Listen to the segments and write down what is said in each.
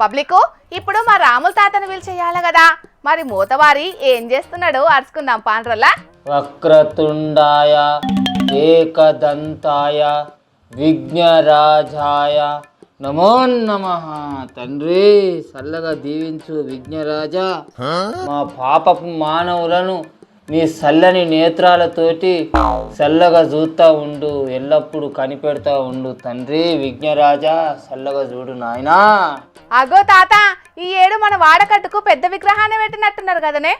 Public ఇప్పుడు మా రాముల తాతను పిలిచేయాలి కదా, మరి మూతవారి ఏం చేస్తున్నాడు అరుచుకుందాం పాండ్రల్లా. వక్రతుండాయ ఏకదంతాయ విఘ్నరాజాయ నమో నమః. తండ్రి చల్లగా దీవించు విఘ్నరాజా. మా పాపపు మానవులను నీ చల్లని నేత్రాలతోటి చల్లగా చూస్తూ ఉండు, ఎల్లప్పుడూ కనిపెడతా ఉండు తండ్రి. విఘ్నరాజా చల్లగా చూడు నాయనా. అగో తాత, ఈ ఏడు మన వాడకట్టుకు పెద్ద విగ్రహాన్ని పెట్టినట్టున్నారు కదనే.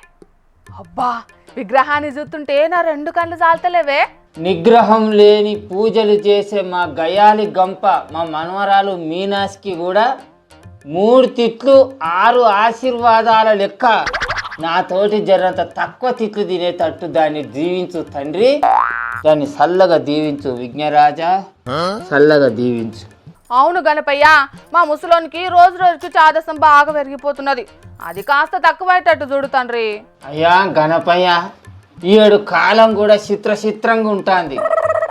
అబ్బా, విగ్రహాన్ని చూస్తుంటే నా 2 కళ్ళు చాలతలేవే. నిగ్రహం లేని పూజలు చేసే మా గయాలి గంప మా మనవరాలు మీనాస్కి కూడా 3 తిట్లు 6 ఆశీర్వాదాల లెక్క. నాతోటి జరంత తక్కువ తిట్లు తినేటట్టు దాన్ని దీవించు తండ్రి. దాన్ని చల్లగా దీవించు విఘ్నరాజా, చల్లగా దీవించు. అవును గణపయ్య, మా ముసలోనికి రోజు రోజుకి చాదసం బాగా పెరిగిపోతున్నది, అది కాస్త తక్కువయ్యేటట్టు చూడు తండ్రి. అయ్యా గణపయ్య, ఈ 7 కాలం కూడా చిత్రంగా ఉంటుంది.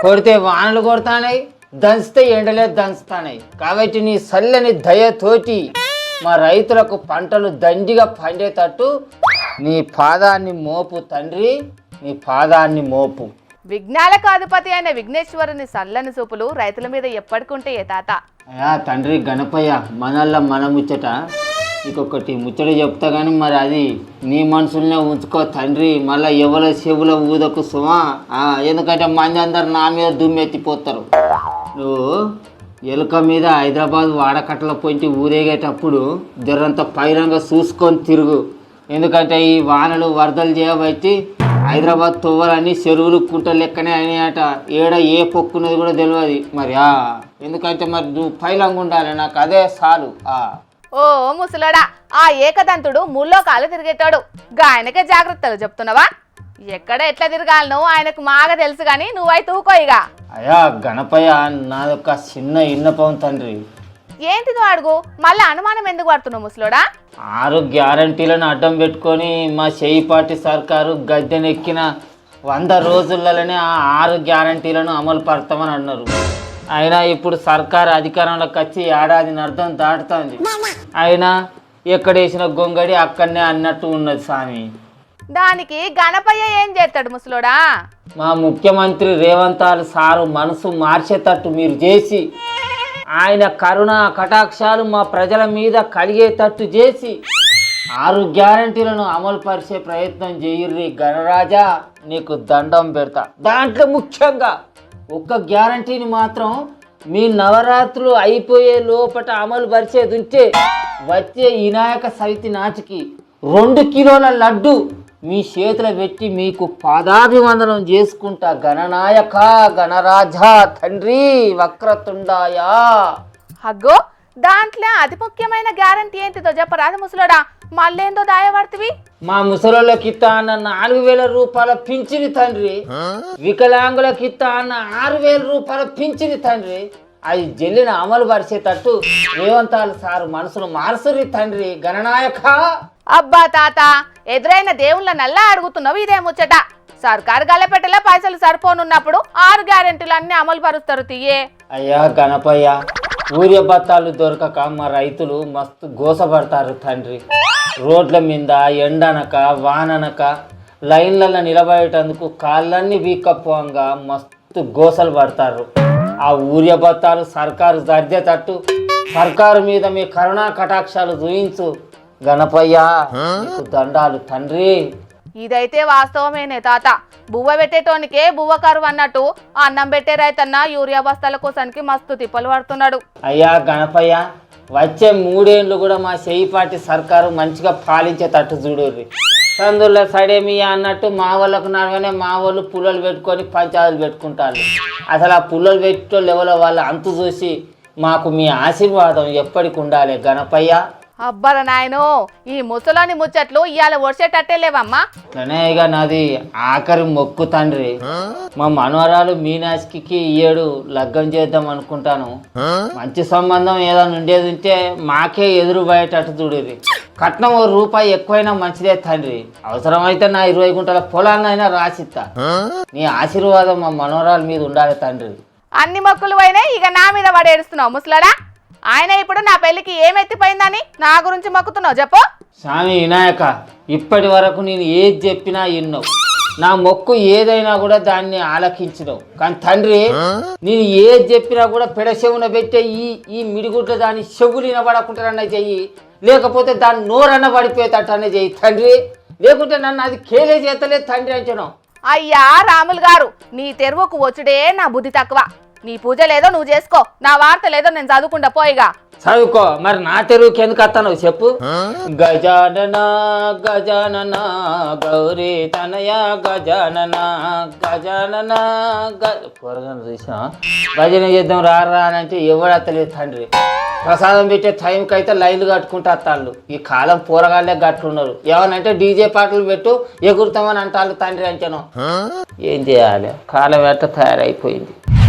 కొడితే వానలు కొడతానాయి, దంచితే ఎండలే దంచుతానాయి. కాబట్టి నీ చల్లని దయతోటి మా రైతులకు పంటలు దండిగా పండేటట్టు నీ పాదాన్ని మోపు తండ్రి, నీ పాదాన్ని మోపు. విఘ్నాలకు అధిపతి అయిన విఘ్నేశ్వరుని చల్లని చూపులు రైతుల మీద ఎప్పటికుంటే ఏ తాత. అయ్యా తండ్రి గణపయ్య, మనల్లా మన ముచ్చట ఇంకొకటి ముచ్చట చెప్తా కానీ మరి అది నీ మనసులనే ఉంచుకో తండ్రి. మళ్ళీ ఎవరి చెవుల ఊదకు సుమా, ఎందుకంటే మంది అందరు నా మీద దుమ్మెత్తిపోతారు. నువ్వు ఎలుక మీద హైదరాబాద్ వాడకట్టల పొంటి ఊరేగేటప్పుడు జరంతా పైరంగా చూసుకొని తిరుగు. ఎందుకంటే ఈ వానలు వరదలు చేయబట్టి హైదరాబాద్ తొవ్వలన్నీ చెరువులు కుంటలు లెక్కనే అయినాయట. ఏడ ఏ పొక్కున్నది కూడా తెలియదు మరి. ఎందుకంటే మరి నువ్వు పైలంగా ఉండాలి, నాకు అదే చాలు. ఓ ముసలాడా, ఆ ఏకదంతుడు ముల్లో కాలు తిరిగేటాడు, ఆయనకే జాగ్రత్తలు చెప్తున్నావా? ఎక్కడ ఎట్లా తిరగాలను ఆయనకు మాగా తెలుసు గాని నువ్వై తూకోయిగా. అయ్యా గణపయ్య, నాదొక చిన్న ఇన్నపం తండ్రి. ఏంటిదో అడుగు, మళ్ళీ అనుమానం ఎందుకు పడుతున్నావు ముసలోడా? 6 గ్యారంటీలను అడ్డం పెట్టుకొని మా చేయిపాటి సర్కారు గద్దెనెక్కిన 100 రోజులలోనే ఆ 6 గ్యారంటీలను అమలు పడతామని అన్నారు. అయినా ఇప్పుడు సర్కారు అధికారంలోకి వచ్చి ఏడాది అర్థం దాటుతుంది. అయినా ఎక్కడేసిన గొంగడి అక్కడనే అన్నట్టు ఉన్నది స్వామి. దానికి గణపయ్య ఏం చేస్తాడు ముసలోడా? మా ముఖ్యమంత్రి రేవంత్ సారు మనసు మార్చేటట్టు మీరు చేసి, ఆయన కరుణ కటాక్షాలు మా ప్రజల మీద కలిగేటట్టు చేసి 6 గ్యారంటీలను అమలు పరిచే ప్రయత్నం చేయుర్రి గణరాజా, నీకు దండం పెడతా. దాంట్లో ముఖ్యంగా 1 గ్యారంటీని మాత్రం మీ నవరాత్రులు అయిపోయే లోపట అమలు పరిచేది ఉంటే వచ్చే వినాయక చవితి నాటికి 2 కిలోల లడ్డు మీ చేతులు పెట్టి మీకు పాదాభివందనం చేసుకుంటా. గణనాయక గణరాజా తండ్రి వక్రతుండాయ. అగ్గో, దాంట్లో అతి ముఖ్యమైన గ్యారంటీ ఏంటిదో చెప్పరాదు ముసలోడా? మళ్ళేందో దాయబడుతుంది. మా ముసలోళ్ళకి ఇస్తా అన్న 4,000 రూపాయల పింఛని తండ్రి, వికలాంగులకి ఇస్తా అన్న 6,000 రూపాయల పింఛని తండ్రి. అది జల్లిన అమలు పరిచేటట్టు రేవంత్ సారు మనసును మార్చుర్రి తండ్రి గణనాయక. అబ్బా తాత, ఎదురైన దేవుళ్ళ నల్లా అడుగుతున్నావు ఇదే ముచ్చట. సర్కారు గల్లపెట్టెల పైసలు సరిపోనున్నప్పుడు 6 గ్యారెంటీలు అన్ని అమలు పరుస్తారు తీయే. అయ్యా గణపయ్య, ఊర్య బత్తాలు దొరకక మా రైతులు మస్తు గోసపడతారు తండ్రి. రోడ్ల మీద ఎండనక వాననక లైన్లలో నిలబడేటందుకు కాళ్ళన్నీ వీక్కపోంగా మస్తు గోసలు పడతారు. ఆ ఊర్య బత్తాలు సర్కారు జరిగేటట్టు సర్కారు మీద మీ కరుణా కటాక్షాలు చూయించు గణపయ్య, నీకు దండాలు తండ్రి. ఇదైతే వాస్తవమేనే తాత. బువ్వ పెట్టేటోనికే బువ్వ కరువు అన్నట్టు అన్నం పెట్టే రైతన్న యూరియా బస్తాల కోసానికి మస్తు తిప్పలు పడుతున్నాడు. అయ్యా గణపయ్య, వచ్చే 3 ఏళ్ళు కూడా మా చేయిపాటి సర్కారు మంచిగా పాలించేటట్టు చూడుర్రి. సందుల్లో సడేమియా అన్నట్టు మా వాళ్ళకు నడవనే మా వాళ్ళు పుల్లలు పెట్టుకొని పంచాయతీలు పెట్టుకుంటారు. అసలు ఆ పుల్లలు పెట్టేటోళ్ళు ఎవరో వాళ్ళు అంతు చూసి మాకు మీ ఆశీర్వాదం ఎప్పటికి ఉండాలి గణపయ్య. అబ్బర నాయనో, ఈ ముసలోని ముచ్చట్లు ఇవాళ వర్షేటట్టే లేవమ్మా. ఇక నాది ఆఖరి మొక్కు తండ్రి. మా మనవరాలు మీనాస్కి ఈ 7 లగ్గం చేద్దాం అనుకుంటాను. మంచి సంబంధం ఏదైనా ఉండేది ఉంటే మాకే ఎదురు బయటట్టు చూడేది. కట్నం ₹1 ఎక్కువైనా మంచిదే తండ్రి. అవసరమైతే నా 20 గుంటల పొలాన్నైనా రాసిస్తా. నీ ఆశీర్వాదం మా మనవరాల మీద ఉండాలి తండ్రి. అన్ని మొక్కులు పోయినాయి, ఇక నా మీద పడేడుస్తున్నావు ముసలాడా. ఆయన ఇప్పుడు నా పెళ్లికి ఏమెత్తిపోయిందని నా గురించి మొక్కుతున్నావు చెప్పు. స్వామి వినాయక, ఇప్పటి వరకు నేను ఏది చెప్పినా విన్నావు, నా మొక్కు ఏదైనా కూడా దాన్ని ఆలకించినావు. కానీ తండ్రి, నేను ఏది చెప్పినా కూడా పెడచెవున పెట్టే ఈ మిడిగుడ్ల దాని చెవులు వినబడకుంటారన్న చెయ్యి, లేకపోతే దాని నోరన్న పడిపోయేటట్టనే చెయ్యి తండ్రి, లేకుంటే నన్ను అది కేలే చేతలేదు తండ్రి అంటున్నావు. అయ్యా రాములు గారు, నీ తెరువుకు వచ్చుడే నా బుద్ధి తక్కువ. నీ పూజ లేదో నువ్వు చేసుకో, నా వార్త లేదో నేను చదువుకుంటా పోయిగా. చదువుకో, మరి నా తెరువుకి ఎందుకు వస్తాను చెప్పు. గజానన గజానన గౌరీ తనయ గజానన గజానన పొరగాను చూసా, భజన చేద్దాం రారా అని అంటే ఎవడు అత్తలేదు తండ్రి. ప్రసాదం పెట్టే టైంకి అయితే లైన్లు కట్టుకుంటూ వస్తాళ్ళు. ఈ కాలం పూరగాళ్ళే గట్లున్నారు. ఏమనంటే డీజే పాటలు పెట్టు ఎగురుతామని అంటాళ్ళు తండ్రి అంటాను. ఏం చేయాలి, కాలం ఎట్ట తయారైపోయింది.